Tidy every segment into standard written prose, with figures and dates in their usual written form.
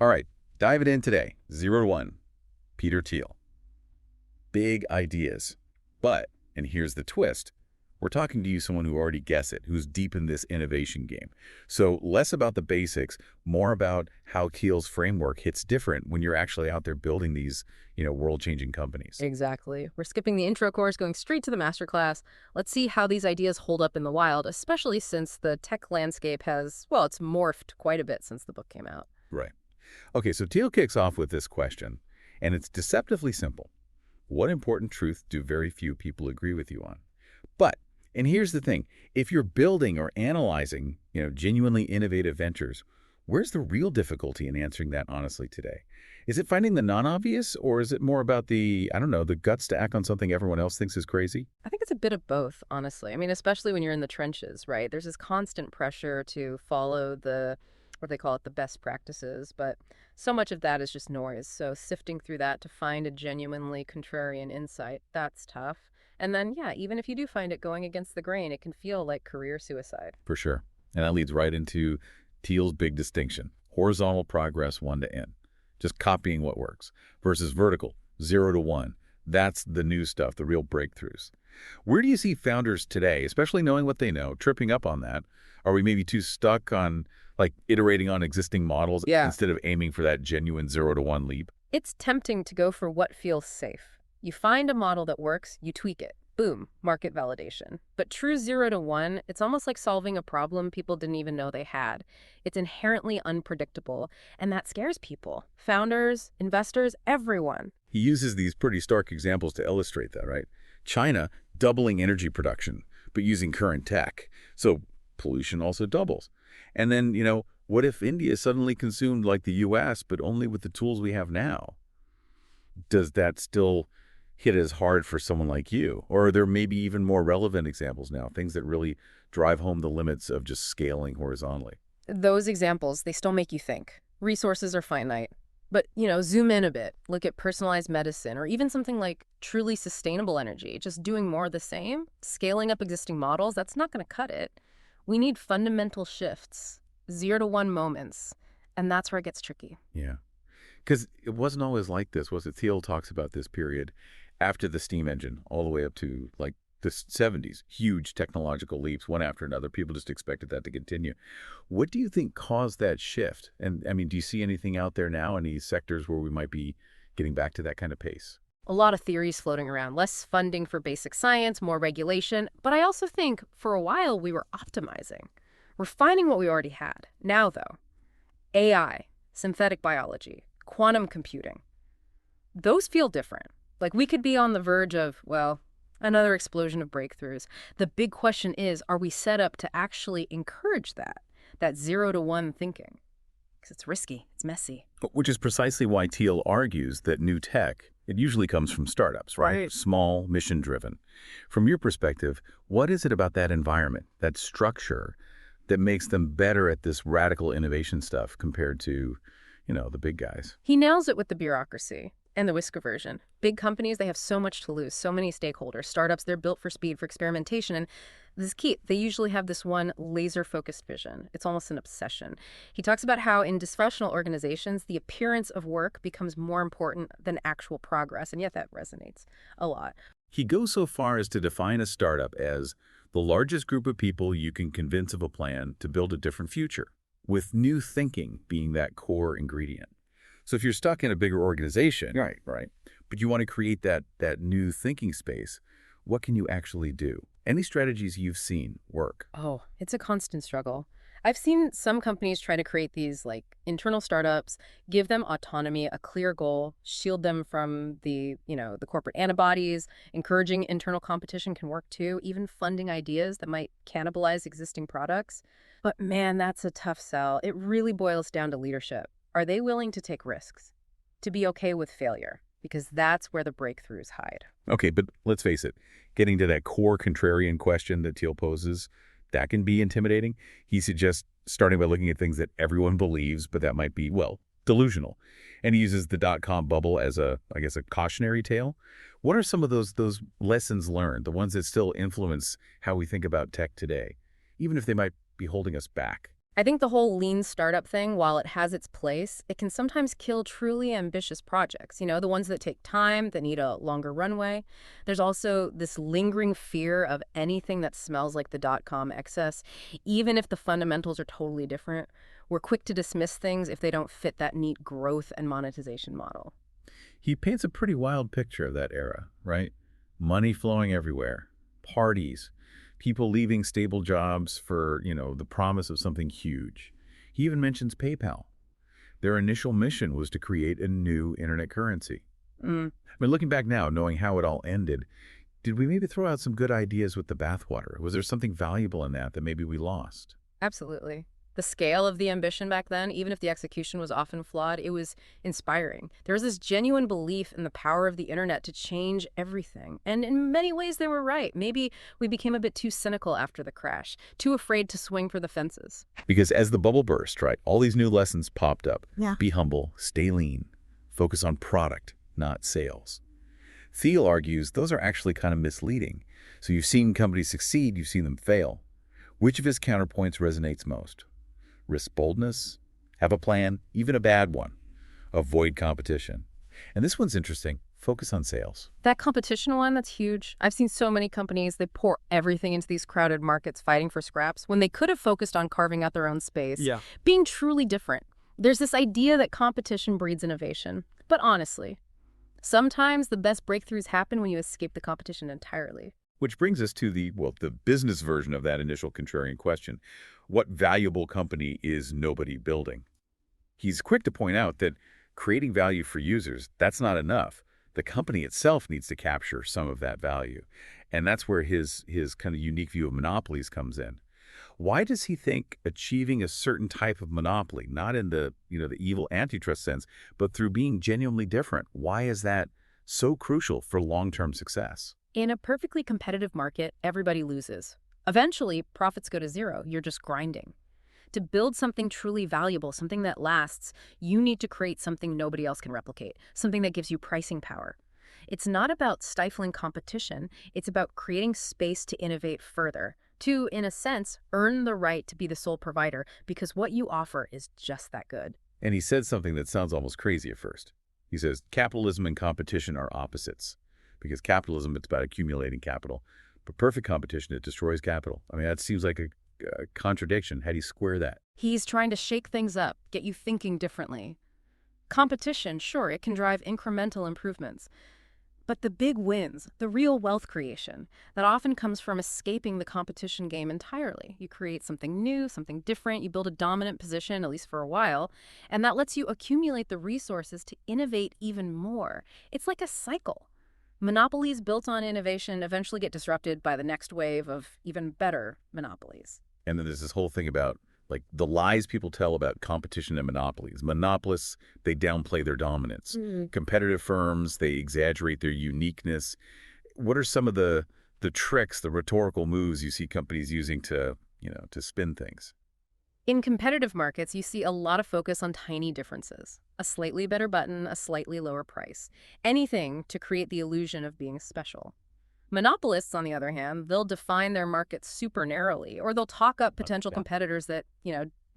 All right, diving in today. 0 to 1. Peter Thiel. Big ideas. But, and here's the twist, we're talking to you, someone who already gets it, who's deep in this innovation game. So less about the basics, more about how Thiel's framework hits different when you're actually out there building these, world-changing companies. Exactly. We're skipping the intro course, going straight to the masterclass. Let's see how these ideas hold up in the wild, especially since the tech landscape has, well, it's morphed quite a bit since the book came out. Right. Okay, so Thiel kicks off with this question, and it's deceptively simple. What important truth do very few people agree with you on? But, and here's the thing, if you're building or analyzing, genuinely innovative ventures, where's the real difficulty in answering that honestly today? Is it finding the non-obvious, or is it more about the, I don't know, the guts to act on something everyone else thinks is crazy? I think it's a bit of both, honestly. I mean, especially when you're in the trenches, right? There's this constant pressure to follow what they call it, the best practices, but so much of that is just noise. So sifting through that to find a genuinely contrarian insight, that's tough. And then, yeah, even if you do find it going against the grain, it can feel like career suicide. For sure. And that leads right into Thiel's big distinction, horizontal progress 1 to N, just copying what works, versus vertical, 0 to 1. That's the new stuff, the real breakthroughs. Where do you see founders today, especially knowing what they know, tripping up on that? Are we maybe too stuck on, like, iterating on existing models Yeah. instead of aiming for that genuine 0 to 1 leap? It's tempting to go for what feels safe. You find a model that works, you tweak it. Boom, market validation. But true 0 to 1, it's almost like solving a problem people didn't even know they had. It's inherently unpredictable, and that scares people. Founders, investors, everyone. He uses these pretty stark examples to illustrate that, right? China doubling energy production, but using current tech. So pollution also doubles. And then, what if India suddenly consumed like the US, but only with the tools we have now? Does that still hit as hard for someone like you? Or are there maybe even more relevant examples now, things that really drive home the limits of just scaling horizontally? Those examples, they still make you think. Resources are finite. But, zoom in a bit. Look at personalized medicine or even something like truly sustainable energy. Just doing more of the same, scaling up existing models, that's not going to cut it. We need fundamental shifts, 0 to 1 moments. And that's where it gets tricky. Yeah. Because it wasn't always like this, was it? Thiel talks about this period after the steam engine, all the way up to like the 70s. Huge technological leaps, one after another. People just expected that to continue. What do you think caused that shift? And I mean, do you see anything out there now, any sectors where we might be getting back to that kind of pace? A lot of theories floating around, less funding for basic science, more regulation. But I also think for a while we were optimizing, refining what we already had. Now, though, AI, synthetic biology, quantum computing, those feel different. Like we could be on the verge of, well, another explosion of breakthroughs. The big question is, are we set up to actually encourage that 0 to 1 thinking? Because it's risky, it's messy. Which is precisely why Thiel argues that new tech, it usually comes from startups, right? Right. Small, mission-driven. From your perspective, what is it about that environment, that structure, that makes them better at this radical innovation stuff compared to, the big guys? He nails it with the bureaucracy and the whisker version. Big companies, they have so much to lose, so many stakeholders. Startups, they're built for speed, for experimentation. And this is key. They usually have this one laser-focused vision. It's almost an obsession. He talks about how in dysfunctional organizations, the appearance of work becomes more important than actual progress. And yet that resonates a lot. He goes so far as to define a startup as the largest group of people you can convince of a plan to build a different future, with new thinking being that core ingredient. So if you're stuck in a bigger organization, right, but you want to create that new thinking space, what can you actually do? Any strategies you've seen work? Oh, it's a constant struggle. I've seen some companies try to create these like internal startups, give them autonomy, a clear goal, shield them from the corporate antibodies. Encouraging internal competition can work too, even funding ideas that might cannibalize existing products. But man, that's a tough sell. It really boils down to leadership. Are they willing to take risks? To be okay with failure? Because that's where the breakthroughs hide. Okay, but let's face it, getting to that core contrarian question that Thiel poses, that can be intimidating. He suggests starting by looking at things that everyone believes, but that might be, well, delusional. And he uses the dot-com bubble as a cautionary tale. What are some of those lessons learned, the ones that still influence how we think about tech today, even if they might be holding us back? I think the whole lean startup thing, while it has its place, it can sometimes kill truly ambitious projects, the ones that take time, that need a longer runway. There's also this lingering fear of anything that smells like the dot-com excess, even if the fundamentals are totally different. We're quick to dismiss things if they don't fit that neat growth and monetization model. He paints a pretty wild picture of that era, right? Money flowing everywhere, parties, people leaving stable jobs for, the promise of something huge. He even mentions PayPal. Their initial mission was to create a new internet currency. Mm. I mean, looking back now, knowing how it all ended, did we maybe throw out some good ideas with the bathwater? Was there something valuable in that maybe we lost? Absolutely. The scale of the ambition back then, even if the execution was often flawed, it was inspiring. There was this genuine belief in the power of the internet to change everything. And in many ways, they were right. Maybe we became a bit too cynical after the crash, too afraid to swing for the fences. Because as the bubble burst, right, all these new lessons popped up. Yeah. Be humble, stay lean, focus on product, not sales. Thiel argues those are actually kind of misleading. So you've seen companies succeed, you've seen them fail. Which of his counterpoints resonates most? Risk boldness, have a plan, even a bad one. Avoid competition. And this one's interesting. Focus on sales. That competition one, that's huge. I've seen so many companies, they pour everything into these crowded markets fighting for scraps when they could have focused on carving out their own space, being truly different. There's this idea that competition breeds innovation. But honestly, sometimes the best breakthroughs happen when you escape the competition entirely. Which brings us to the business version of that initial contrarian question. What valuable company is nobody building? He's quick to point out that creating value for users, that's not enough. The company itself needs to capture some of that value. And that's where his kind of unique view of monopolies comes in. Why does he think achieving a certain type of monopoly, not in the evil antitrust sense, but through being genuinely different? Why is that so crucial for long-term success? In a perfectly competitive market, everybody loses. Eventually, profits go to zero. You're just grinding. To build something truly valuable, something that lasts, you need to create something nobody else can replicate, something that gives you pricing power. It's not about stifling competition. It's about creating space to innovate further, to, in a sense, earn the right to be the sole provider because what you offer is just that good. And he said something that sounds almost crazy at first. He says, capitalism and competition are opposites. Because capitalism, it's about accumulating capital. But perfect competition, it destroys capital. I mean, that seems like a contradiction. How do you square that? He's trying to shake things up, get you thinking differently. Competition, sure, it can drive incremental improvements. But the big wins, the real wealth creation, that often comes from escaping the competition game entirely. You create something new, something different, you build a dominant position, at least for a while, and that lets you accumulate the resources to innovate even more. It's like a cycle. Monopolies built on innovation eventually get disrupted by the next wave of even better monopolies. And then there's this whole thing about the lies people tell about competition and monopolies. Monopolists, they downplay their dominance. Competitive firms, they exaggerate their uniqueness. What are some of the tricks, the rhetorical moves you see companies using to spin things? In competitive markets, you see a lot of focus on tiny differences. A slightly better button, a slightly lower price. Anything to create the illusion of being special. Monopolists, on the other hand, they'll define their markets super narrowly, or they'll talk up potential competitors that,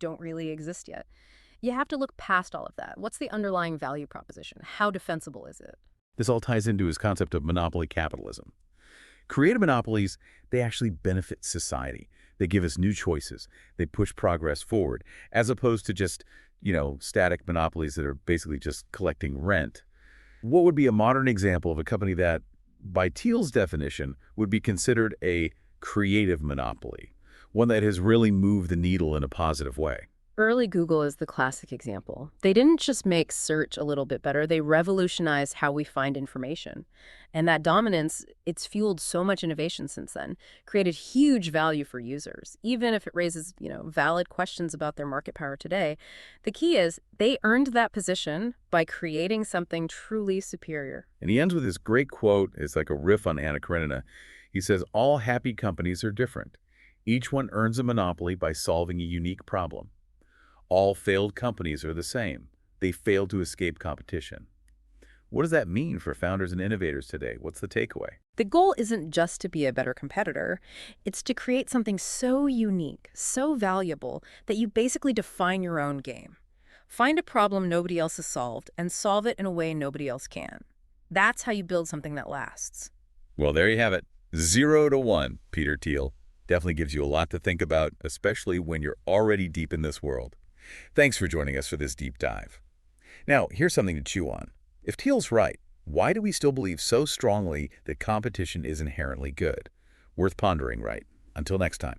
don't really exist yet. You have to look past all of that. What's the underlying value proposition? How defensible is it? This all ties into his concept of monopoly capitalism. Creative monopolies, they actually benefit society. They give us new choices. They push progress forward, as opposed to just, static monopolies that are basically just collecting rent. What would be a modern example of a company that, by Thiel's definition, would be considered a creative monopoly, one that has really moved the needle in a positive way? Early Google is the classic example. They didn't just make search a little bit better, they revolutionized how we find information. And that dominance, it's fueled so much innovation since then, created huge value for users, even if it raises, valid questions about their market power today. The key is they earned that position by creating something truly superior. And he ends with this great quote. It's like a riff on Anna Karenina. He says, all happy companies are different. Each one earns a monopoly by solving a unique problem. All failed companies are the same. They fail to escape competition. What does that mean for founders and innovators today? What's the takeaway? The goal isn't just to be a better competitor. It's to create something so unique, so valuable, that you basically define your own game. Find a problem nobody else has solved and solve it in a way nobody else can. That's how you build something that lasts. Well, there you have it. 0 to 1, Peter Thiel. Definitely gives you a lot to think about, especially when you're already deep in this world. Thanks for joining us for this deep dive. Now, here's something to chew on. If Thiel's right, why do we still believe so strongly that competition is inherently good? Worth pondering, right? Until next time.